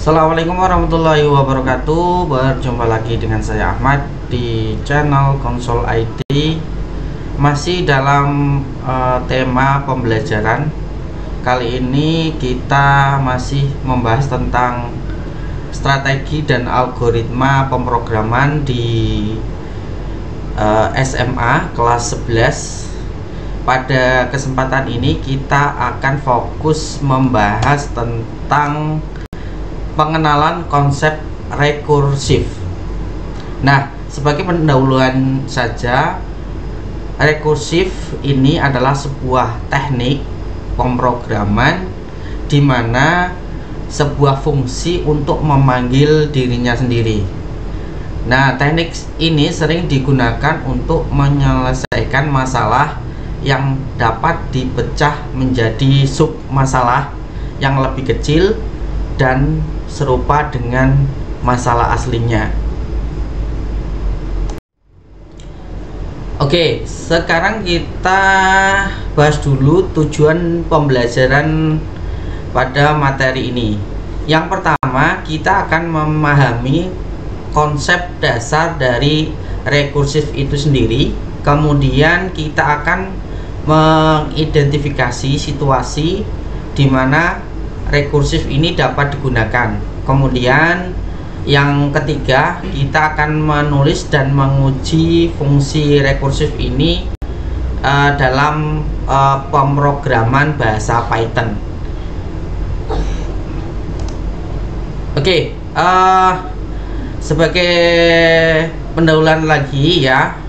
Assalamualaikum warahmatullahi wabarakatuh. Berjumpa lagi dengan saya Ahmad di channel Konsol IT. Masih dalam tema pembelajaran. Kali ini kita masih membahas tentang strategi dan algoritma pemrograman di SMA kelas 11. Pada kesempatan ini kita akan fokus membahas tentang pengenalan konsep rekursif. Nah, sebagai pendahuluan saja, rekursif ini adalah sebuah teknik pemrograman di mana sebuah fungsi untuk memanggil dirinya sendiri. Nah, teknik ini sering digunakan untuk menyelesaikan masalah yang dapat dipecah menjadi sub masalah yang lebih kecil dan serupa dengan masalah aslinya. Oke, sekarang kita bahas dulu tujuan pembelajaran pada materi ini. Yang pertama, kita akan memahami konsep dasar dari rekursif itu sendiri. Kemudian kita akan mengidentifikasi situasi di mana rekursif ini dapat digunakan. Kemudian yang ketiga, kita akan menulis dan menguji fungsi rekursif ini dalam pemrograman bahasa Python. Oke, sebagai pendahuluan lagi ya,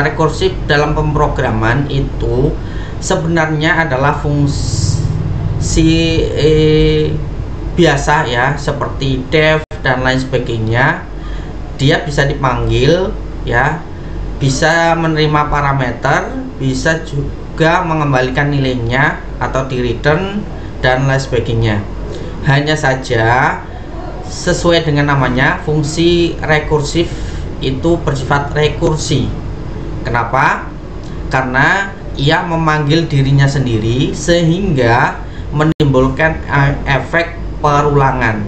rekursif dalam pemrograman itu sebenarnya adalah fungsi biasa ya, seperti def dan lain sebagainya. Dia bisa dipanggil ya, bisa menerima parameter, bisa juga mengembalikan nilainya atau di return dan lain sebagainya. Hanya saja sesuai dengan namanya, fungsi rekursif itu bersifat rekursi. Kenapa? Karena ia memanggil dirinya sendiri sehingga menimbulkan efek perulangan.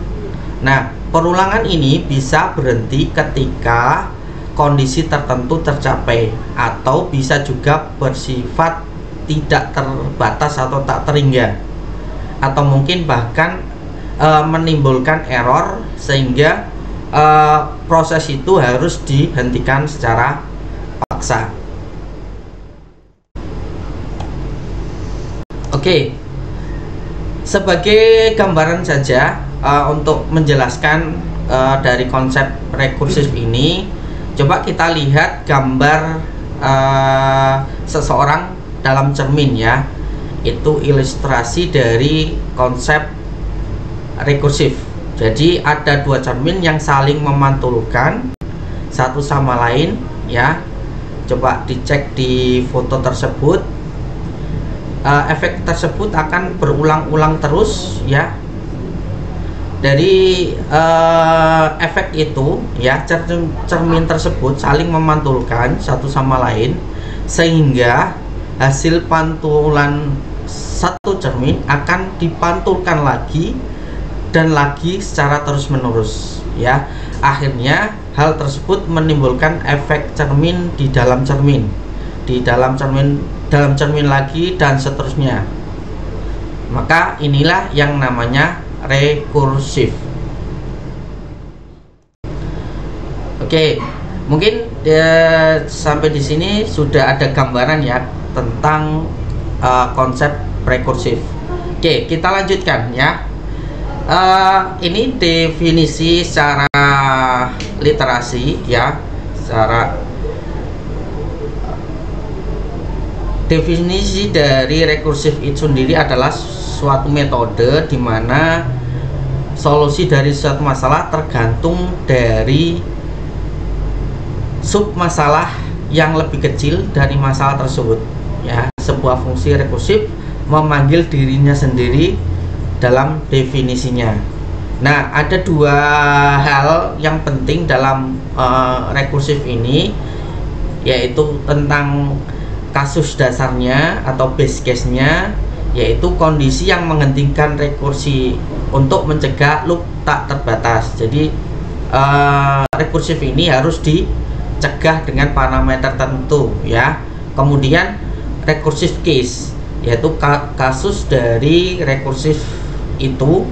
Nah, perulangan ini bisa berhenti ketika kondisi tertentu tercapai, atau bisa juga bersifat tidak terbatas atau tak terhingga, atau mungkin bahkan menimbulkan error sehingga proses itu harus dihentikan secara paksa. Oke, sebagai gambaran saja untuk menjelaskan dari konsep rekursif ini, coba kita lihat gambar seseorang dalam cermin ya. Itu ilustrasi dari konsep rekursif. Jadi ada dua cermin yang saling memantulkan satu sama lain ya. Coba dicek di foto tersebut. Efek tersebut akan berulang-ulang terus ya. Dari efek itu ya, cermin tersebut saling memantulkan satu sama lain sehingga hasil pantulan satu cermin akan dipantulkan lagi dan lagi secara terus-menerus ya. Akhirnya hal tersebut menimbulkan efek cermin di dalam cermin, di dalam cermin lagi, dan seterusnya. Maka inilah yang namanya rekursif. Oke, mungkin sampai di sini sudah ada gambaran ya tentang konsep rekursif. Oke, kita lanjutkan ya. Ini definisi secara literasi ya, secara definisi dari rekursif itu sendiri adalah suatu metode di mana solusi dari suatu masalah tergantung dari sub masalah yang lebih kecil dari masalah tersebut ya. Sebuah fungsi rekursif memanggil dirinya sendiri dalam definisinya. Nah, ada dua hal yang penting dalam rekursif ini, yaitu tentang kasus dasarnya atau base case-nya yaitu kondisi yang menghentikan rekursi untuk mencegah loop tak terbatas. Jadi rekursif ini harus dicegah dengan parameter tertentu ya. Kemudian rekursif case, yaitu kasus dari rekursif itu,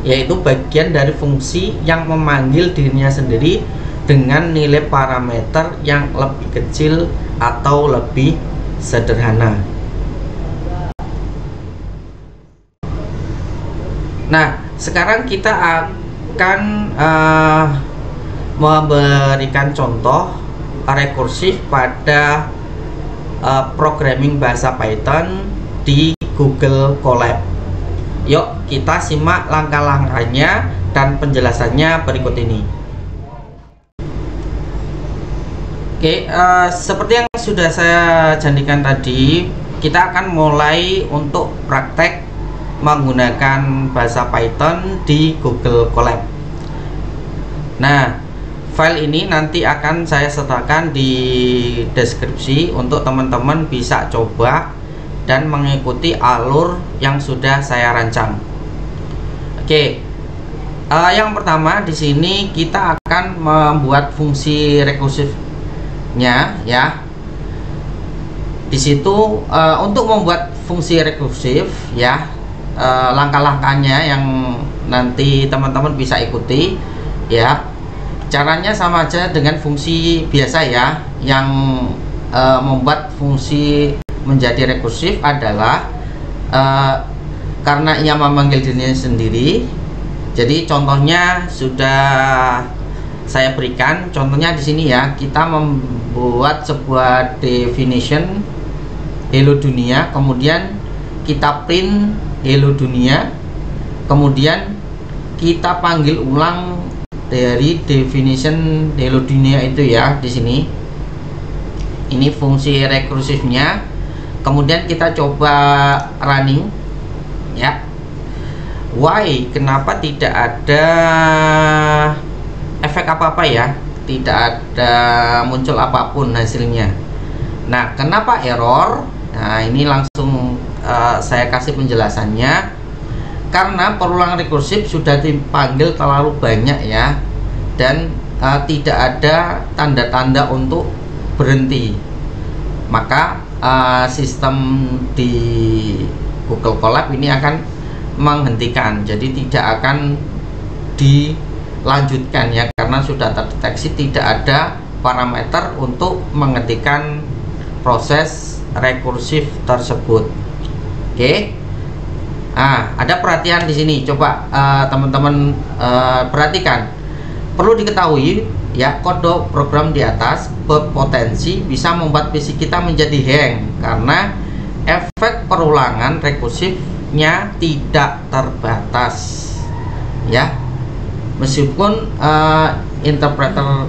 yaitu bagian dari fungsi yang memanggil dirinya sendiri dengan nilai parameter yang lebih kecil atau lebih sederhana. Nah, sekarang kita akan memberikan contoh rekursif pada programming bahasa Python di Google Colab. Yuk kita simak langkah-langkahnya dan penjelasannya berikut ini. Oke, seperti yang sudah saya janjikan tadi, kita akan mulai untuk praktek menggunakan bahasa Python di Google Colab. Nah, file ini nanti akan saya sertakan di deskripsi untuk teman-teman bisa coba dan mengikuti alur yang sudah saya rancang. Oke, yang pertama di sini kita akan membuat fungsi rekursifnya ya. Di situ untuk membuat fungsi rekursif ya, langkah-langkahnya yang nanti teman-teman bisa ikuti ya. Caranya sama aja dengan fungsi biasa ya. Yang membuat fungsi menjadi rekursif adalah karena ia memanggil dirinya sendiri. Jadi contohnya sudah saya berikan. Contohnya di sini ya, kita membuat sebuah definition hello dunia, kemudian kita print hello dunia, kemudian kita panggil ulang dari definition hello dunia itu ya di sini. Ini fungsi rekursifnya. Kemudian kita coba running ya. Why? Kenapa tidak ada efek apa-apa ya? Tidak ada muncul apapun hasilnya. Nah, kenapa error? Nah, ini langsung saya kasih penjelasannya. Karena perulangan rekursif sudah dipanggil terlalu banyak ya, dan tidak ada tanda-tanda untuk berhenti. Maka sistem di Google Colab ini akan menghentikan, jadi tidak akan dilanjutkan ya, karena sudah terdeteksi tidak ada parameter untuk menghentikan proses rekursif tersebut. Oke. Ada perhatian di sini. Coba teman-teman perhatikan. Perlu diketahui ya, kode program di atas berpotensi bisa membuat PC kita menjadi hang karena efek perulangan rekursifnya tidak terbatas ya. Meskipun interpreter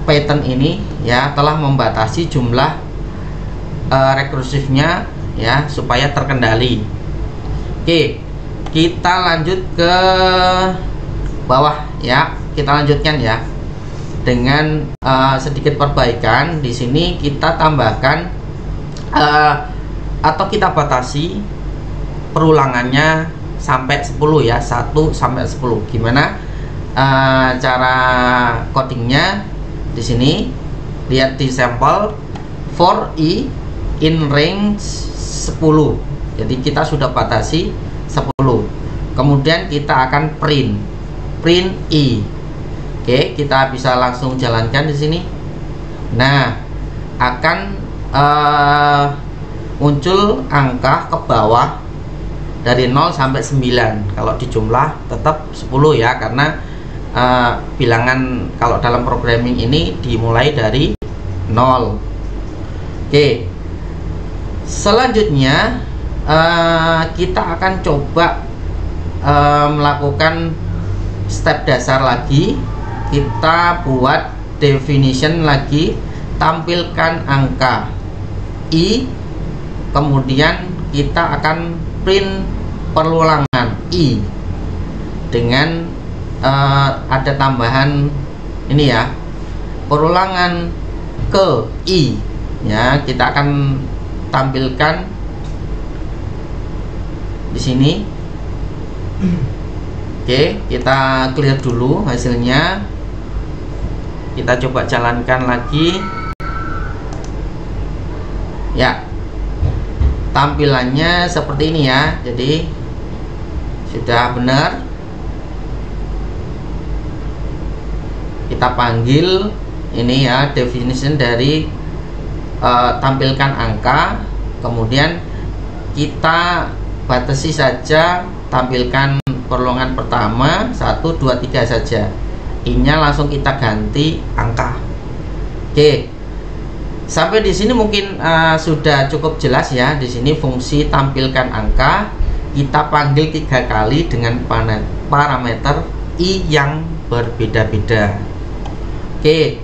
Python ini ya telah membatasi jumlah rekursifnya ya supaya terkendali. Oke, kita lanjut ke bawah ya. Kita lanjutkan ya dengan sedikit perbaikan. Di sini kita tambahkan atau kita batasi perulangannya sampai 10 ya, 1 sampai 10. Gimana cara codingnya? Di sini lihat di sampel for i in range 10. Jadi kita sudah batasi 10. Kemudian kita akan print i. Oke, kita bisa langsung jalankan di sini. Nah, akan muncul angka ke bawah dari 0 sampai 9. Kalau dijumlah tetap 10 ya, karena bilangan kalau dalam programming ini dimulai dari 0. Oke. Selanjutnya kita akan coba melakukan step dasar lagi. Kita buat definition lagi, tampilkan angka i, kemudian kita akan print perulangan i dengan ada tambahan ini ya, perulangan ke i ya. Kita akan tampilkan di sini. Oke, kita clear dulu hasilnya. Kita coba jalankan lagi. Ya, tampilannya seperti ini ya. Jadi sudah benar. Kita panggil ini ya, definition dari tampilkan angka. Kemudian kita batasi saja, tampilkan perolongan pertama 1, 2, 3 saja. I-nya langsung kita ganti angka. Oke, sampai di sini mungkin sudah cukup jelas ya. Di sini fungsi tampilkan angka kita panggil 3 kali dengan parameter I yang berbeda-beda. Oke,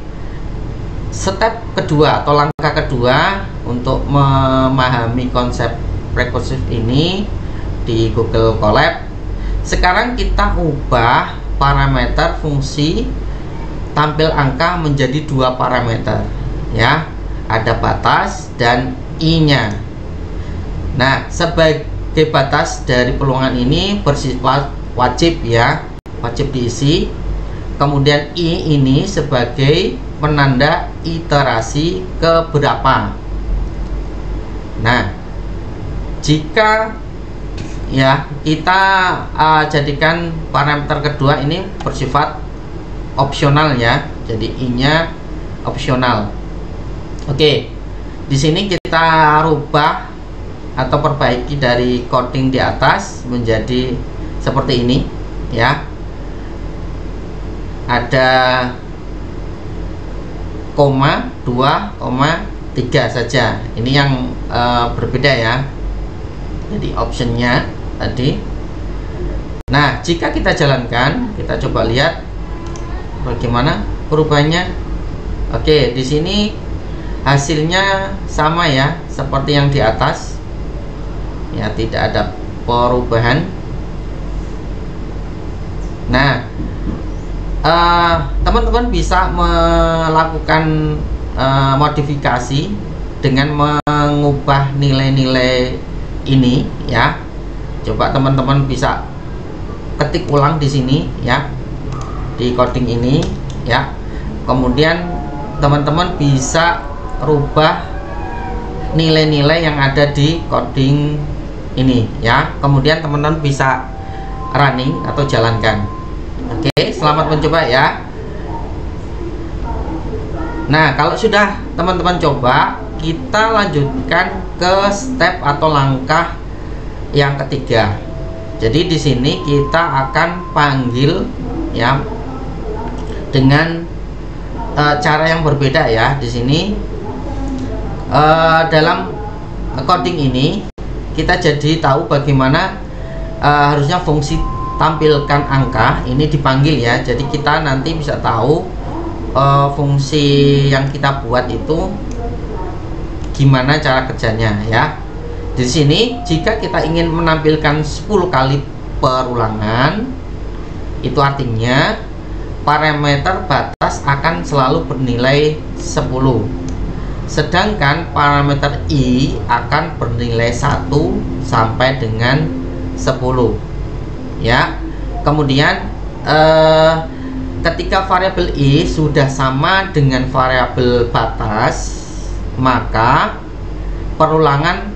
step kedua atau langkah kedua untuk memahami konsep rekursif ini di Google Colab. Sekarang kita ubah parameter fungsi tampil angka menjadi 2 parameter ya, ada batas dan I-nya. Nah, sebagai batas dari perolongan ini bersifat wajib ya, wajib diisi. Kemudian I ini sebagai penanda iterasi keberapa. Nah, jika ya kita jadikan parameter kedua ini bersifat opsional ya, jadi I-nya opsional. Oke, di sini kita rubah atau perbaiki dari coding di atas menjadi seperti ini ya. Ada koma 2, 3 saja. Ini yang berbeda ya. Jadi optionnya tadi. Nah, jika kita jalankan, kita coba lihat bagaimana perubahannya. Oke, di sini hasilnya sama ya, seperti yang di atas. Ya, tidak ada perubahan. Nah, teman-teman bisa melakukan modifikasi dengan mengubah nilai-nilai ini ya. Coba teman-teman bisa ketik ulang di sini ya, di coding ini ya. Kemudian teman-teman bisa rubah nilai-nilai yang ada di coding ini ya. Kemudian teman-teman bisa running atau jalankan. Oke, selamat mencoba ya. Nah, kalau sudah teman-teman coba, kita lanjutkan ke step atau langkah yang ketiga. Jadi di sini kita akan panggil ya dengan cara yang berbeda ya. Di sini dalam coding ini kita jadi tahu bagaimana harusnya fungsi tampilkan angka ini dipanggil ya. Jadi kita nanti bisa tahu fungsi yang kita buat itu gimana cara kerjanya ya. Di sini jika kita ingin menampilkan 10 kali perulangan, itu artinya parameter batas akan selalu bernilai 10. Sedangkan parameter I akan bernilai 1 sampai dengan 10 ya. Kemudian ketika variabel I sudah sama dengan variabel batas, maka perulangan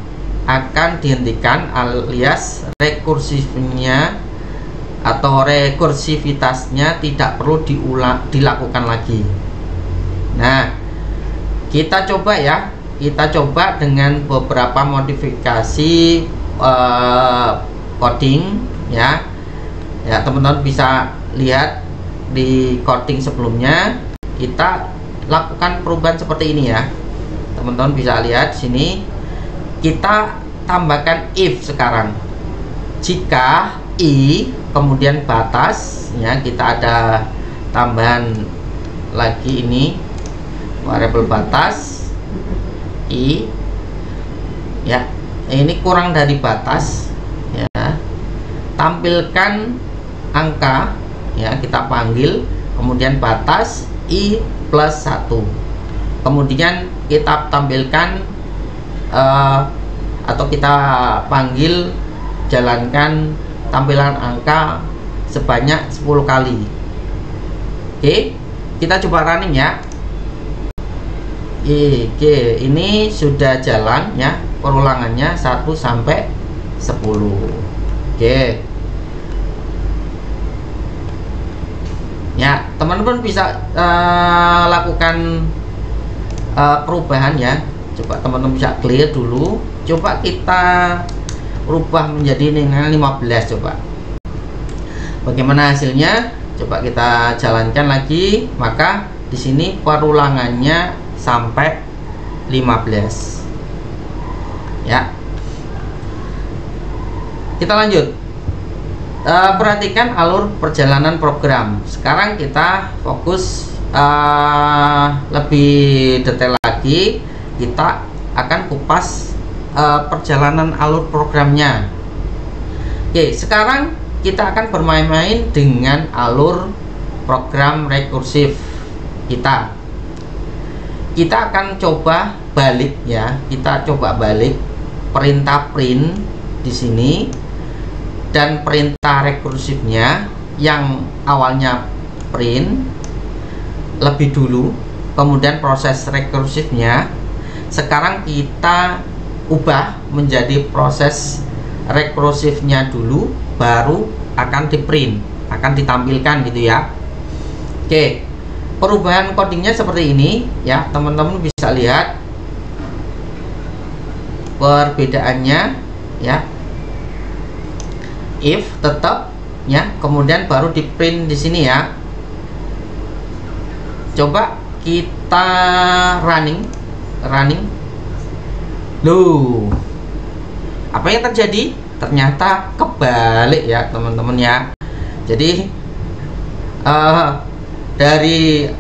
akan dihentikan alias rekursifnya atau rekursivitasnya tidak perlu dilakukan lagi. Nah, kita coba ya, kita coba dengan beberapa modifikasi coding ya. Ya, teman-teman bisa lihat di coding sebelumnya kita lakukan perubahan seperti ini ya. Teman-teman bisa lihat sini kita tambahkan if sekarang. Jika I kemudian batas ya, kita ada tambahan lagi ini variabel batas I ya, ini kurang dari batas ya, tampilkan angka ya, kita panggil kemudian batas I plus 1, kemudian kita tampilkan atau kita panggil jalankan tampilan angka sebanyak 10 kali. Oke, kita coba running ya. Oke, ini sudah jalan ya, perulangannya 1 sampai 10. Oke. Ya, teman-teman bisa lakukan perubahan ya. Coba teman-teman bisa clear dulu. Coba kita rubah menjadi nilai 15 coba. Bagaimana hasilnya? Coba kita jalankan lagi. Maka di sini perulangannya sampai 15. Ya. Kita lanjut. Perhatikan alur perjalanan program. Sekarang kita fokus lebih detail lagi. Kita akan kupas perjalanan alur programnya. Oke, sekarang kita akan bermain-main dengan alur program rekursif kita. Kita akan coba balik ya. Kita coba balik perintah print di sini dan perintah rekursifnya yang awalnya print lebih dulu, kemudian proses rekursifnya sekarang kita ubah menjadi proses rekursifnya dulu, baru akan di print, akan ditampilkan gitu ya. Oke, perubahan codingnya seperti ini ya, teman-teman bisa lihat perbedaannya ya. If tetap ya, kemudian baru di print di sini ya. Coba kita running. Loh, apa yang terjadi? Ternyata kebalik ya teman-teman ya. Jadi dari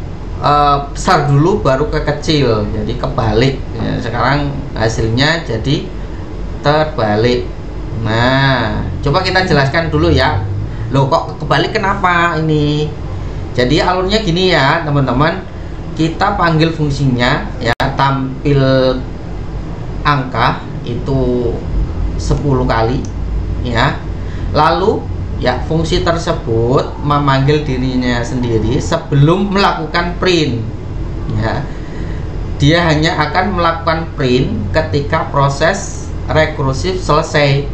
besar dulu baru ke kecil, jadi kebalik ya. Sekarang hasilnya jadi terbalik. Nah, coba kita jelaskan dulu ya. Loh, kok kebalik kenapa ini? Jadi alurnya gini ya teman-teman. Kita panggil fungsinya ya, tampil angka itu 10 kali ya. Lalu ya, fungsi tersebut memanggil dirinya sendiri sebelum melakukan print ya. Dia hanya akan melakukan print ketika proses rekursif selesai,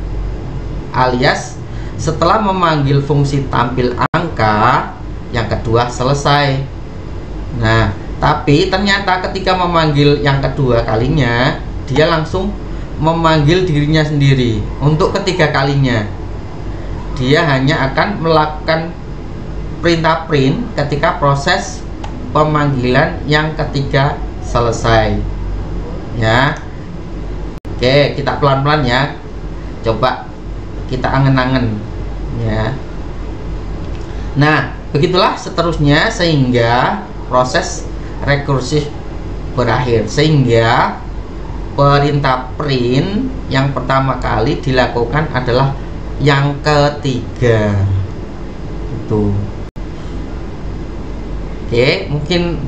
alias setelah memanggil fungsi tampil angka yang kedua selesai. Nah, tapi ternyata ketika memanggil yang kedua kalinya, dia langsung memanggil dirinya sendiri. Untuk ketiga kalinya, dia hanya akan melakukan perintah print ketika proses pemanggilan yang ketiga selesai ya. Oke, kita pelan-pelan ya. Coba kita angen-angen ya. Nah, begitulah seterusnya sehingga proses rekursif berakhir, sehingga perintah print yang pertama kali dilakukan adalah yang ketiga itu. Oke, mungkin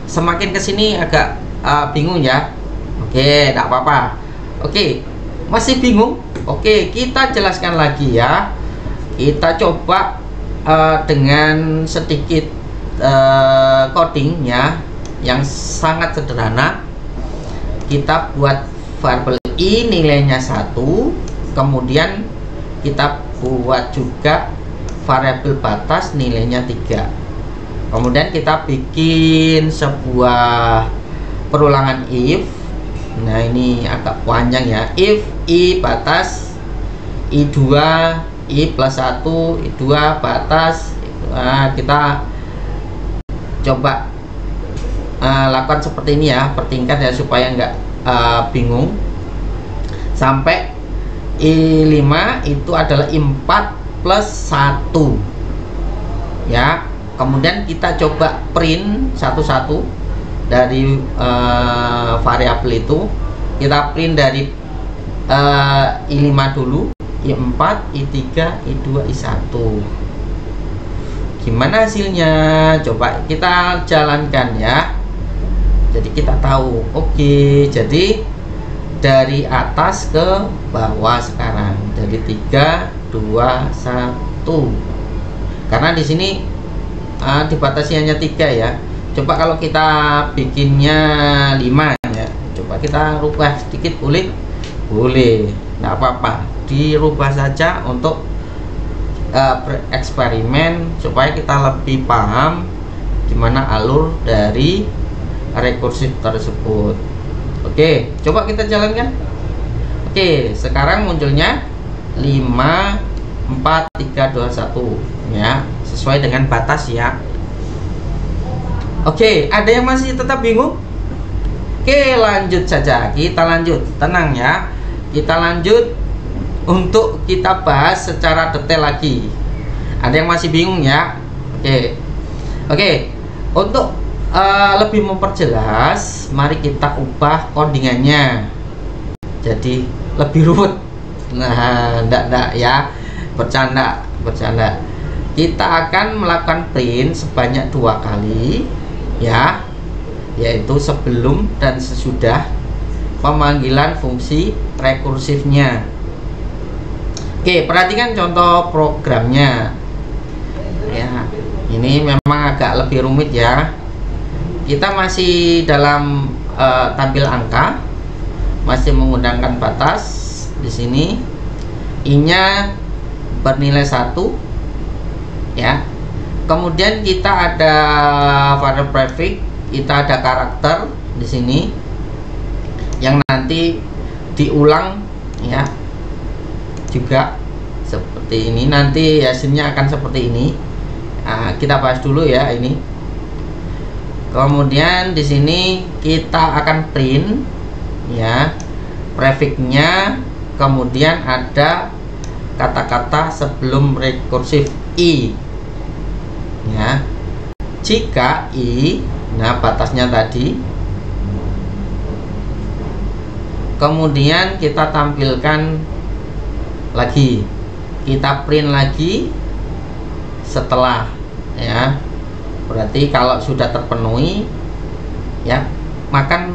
semakin kesini agak bingung ya. Oke, tidak apa-apa. Oke, masih bingung? Oke, kita jelaskan lagi ya. Kita coba dengan sedikit coding ya, yang sangat sederhana. Kita buat variabel i nilainya 1, kemudian kita buat juga variabel batas nilainya 3. Kemudian kita bikin sebuah perulangan if. Nah, ini agak panjang ya. If i batas i2 i plus 1 i2 batas. Nah, kita coba lakukan seperti ini ya, pertingkat ya, supaya nggak bingung. Sampai i5 itu adalah i4 plus 1 ya. Kemudian kita coba print satu-satu dari variabel itu. Kita print dari i5 dulu, i4, i3, i2, i1. Gimana hasilnya? Coba kita jalankan ya. Jadi kita tahu. Oke, jadi dari atas ke bawah sekarang. Jadi 3, 2, 1. Karena di sini dibatasi hanya 3 ya. Coba kalau kita bikinnya 5 ya. Coba kita rubah sedikit, boleh? Boleh, nggak apa-apa. Dirubah saja untuk bereksperimen supaya kita lebih paham gimana alur dari rekursif tersebut. Oke, coba kita jalankan. Oke, sekarang munculnya 5, 4, 3, 2, 1 ya, sesuai dengan batas ya. Oke, ada yang masih tetap bingung? Oke, lanjut saja. Kita lanjut, tenang ya. Kita lanjut untuk kita bahas secara detail lagi. Ada yang masih bingung ya? Oke. Untuk lebih memperjelas, mari kita ubah codingannya jadi lebih ruwet. Nah, enggak ya, bercanda. Kita akan melakukan print sebanyak 2 kali ya, yaitu sebelum dan sesudah pemanggilan fungsi rekursifnya. Oke, perhatikan contoh programnya ya. Ini memang agak lebih rumit ya. Kita masih dalam tampil angka, masih menggunakan batas. Di sini I-nya bernilai 1 ya. Kemudian kita ada variable prefix, kita ada karakter di sini yang nanti diulang ya, juga seperti ini. Nanti hasilnya akan seperti ini. Nah, kita bahas dulu ya ini. Kemudian di sini kita akan print ya prefixnya, kemudian ada kata-kata sebelum rekursif I ya. Jika I, nah batasnya tadi, kemudian kita tampilkan lagi, kita print lagi setelah ya. Berarti kalau sudah terpenuhi ya, maka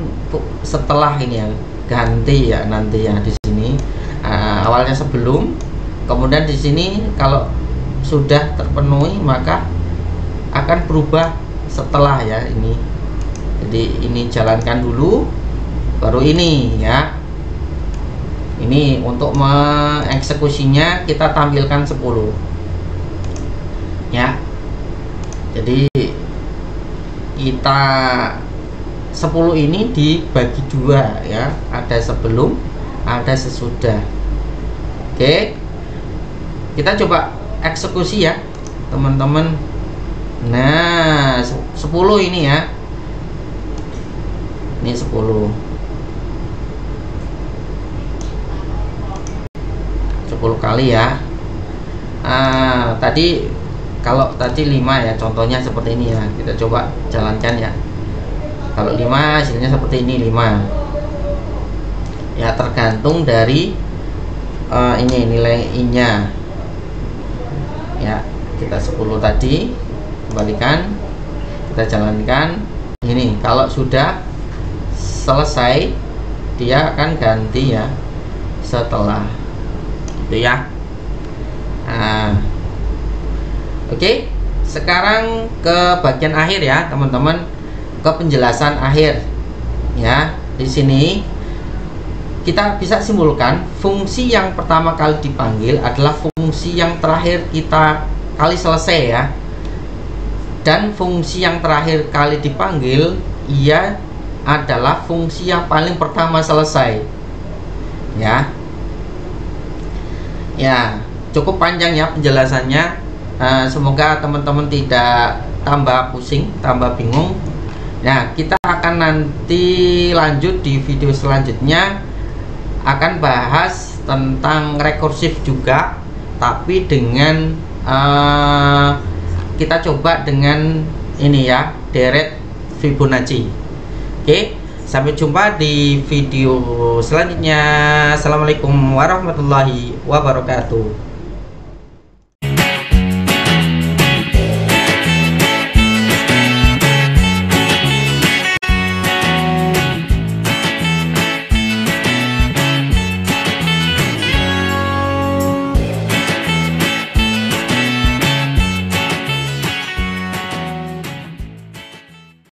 setelah ini ya ganti ya nanti ya di sini. Awalnya sebelum, kemudian di sini kalau sudah terpenuhi maka akan berubah setelah ya ini. Jadi ini jalankan dulu, baru ini ya. Ini untuk mengeksekusinya kita tampilkan 10 ya. Jadi kita 10 ini dibagi 2 ya, ada sebelum, ada sesudah. Oke, kita coba eksekusi ya teman-teman. Nah 10 ini ya, ini 10 kali ya. Tadi kalau tadi 5 ya, contohnya seperti ini ya. Kita coba jalankan ya. Kalau 5 hasilnya seperti ini, 5 ya, tergantung dari ini nilai I-nya ya. Kita 10 tadi, kembalikan, kita jalankan. Ini kalau sudah selesai dia akan ganti ya setelah itu ya. Oke, sekarang ke bagian akhir ya teman-teman, ke penjelasan akhir ya. Di sini kita bisa simpulkan fungsi yang pertama kali dipanggil adalah fungsi yang terakhir kita kali selesai ya, dan fungsi yang terakhir kali dipanggil ia adalah fungsi yang paling pertama selesai ya. Ya, cukup panjang ya penjelasannya. Semoga teman-teman tidak tambah pusing, tambah bingung. Nah, kita akan nanti lanjut di video selanjutnya, akan bahas tentang rekursif juga, tapi dengan kita coba dengan ini ya, deret Fibonacci. Oke, sampai jumpa di video selanjutnya. Assalamualaikum warahmatullahi wabarakatuh.